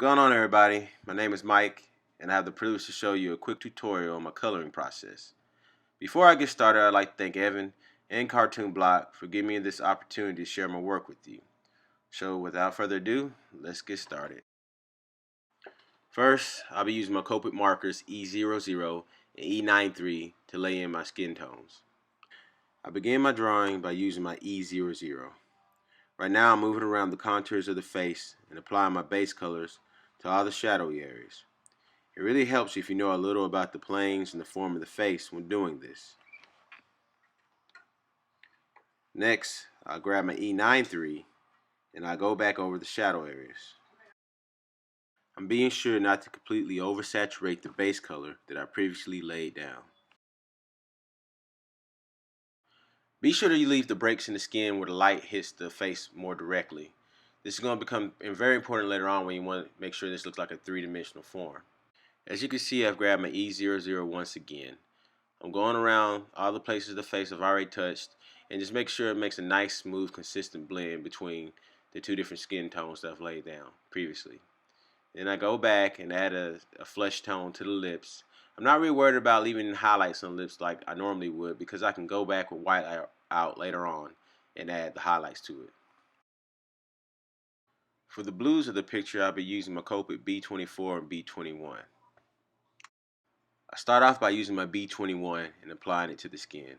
going on, everybody? My name is Mike, and I have the privilege to show you a quick tutorial on my coloring process. Before I get started, I'd like to thank Evan and Cartoon Block for giving me this opportunity to share my work with you. So without further ado, let's get started. First, I'll be using my Copic markers E00 and E93 to lay in my skin tones. I begin my drawing by using my E00. Right now I'm moving around the contours of the face and applying my base colors to all the shadowy areas. It really helps if you know a little about the planes and the form of the face when doing this. Next, I'll grab my E93 and I'll go back over the shadow areas. I'm being sure not to completely oversaturate the base color that I previously laid down. Be sure that you leave the breaks in the skin where the light hits the face more directly. This is going to become very important later on when you want to make sure this looks like a three-dimensional form. As you can see, I've grabbed my E00 once again. I'm going around all the places of the face I've already touched and just make sure it makes a nice, smooth, consistent blend between the two different skin tones that I've laid down previously. Then I go back and add a flesh tone to the lips. I'm not really worried about leaving highlights on the lips like I normally would because I can go back with white out later on and add the highlights to it. For the blues of the picture, I'll be using my Copic B24 and B21. I start off by using my B21 and applying it to the skin.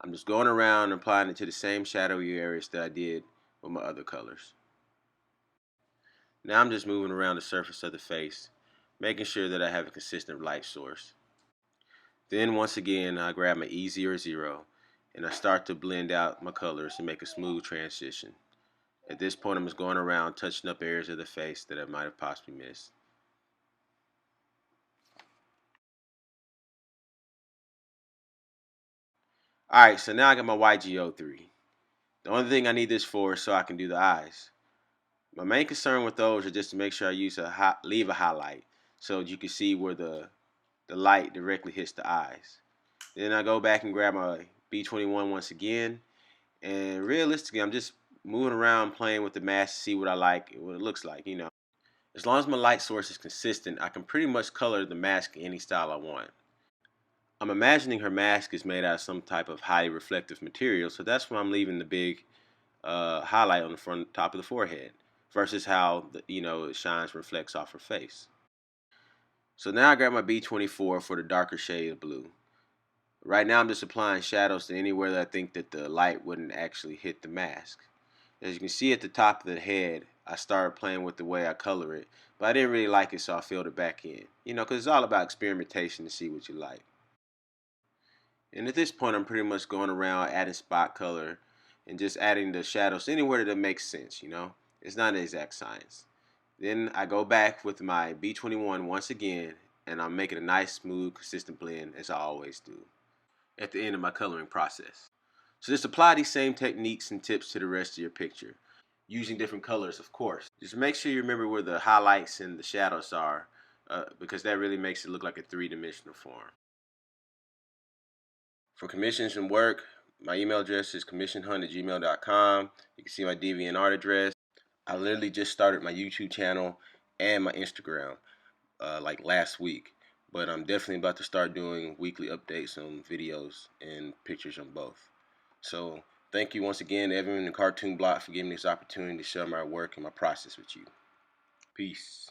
I'm just going around and applying it to the same shadowy areas that I did with my other colors. Now I'm just moving around the surface of the face, making sure that I have a consistent light source. Then once again, I grab my E00 and I start to blend out my colors and make a smooth transition. At this point, I'm just going around touching up areas of the face that I might have possibly missed. Alright, so now I got my YGO3. The only thing I need this for is so I can do the eyes. My main concern with those are just to make sure I leave a highlight so you can see where the light directly hits the eyes. Then I go back and grab my B21 once again, and realistically I'm just moving around playing with the mask to see what I like and what it looks like. As long as my light source is consistent, I can pretty much color the mask any style I want. I'm imagining her mask is made out of some type of highly reflective material, so that's why I'm leaving the big highlight on the front top of the forehead versus how it shines and reflects off her face. So now I grab my B24 for the darker shade of blue. Right now I'm just applying shadows to anywhere that I think that the light wouldn't actually hit the mask. As you can see at the top of the head, I started playing with the way I color it, but I didn't really like it, so I filled it back in. Because it's all about experimentation to see what you like. And at this point, I'm pretty much going around adding spot color and just adding the shadows anywhere that makes sense. It's not an exact science. Then I go back with my B21 once again, and I'm making a nice, smooth, consistent blend as I always do at the end of my coloring process. So just apply these same techniques and tips to the rest of your picture, using different colors, of course. Just make sure you remember where the highlights and the shadows are, because that really makes it look like a three-dimensional form. For commissions and work, my email address is commissionhunt@gmail.com. You can see my DeviantArt address. I literally just started my YouTube channel and my Instagram like last week, but I'm definitely about to start doing weekly updates on videos and pictures on both. So thank you once again, Evan and Cartoon Block, for giving me this opportunity to share my work and my process with you. Peace.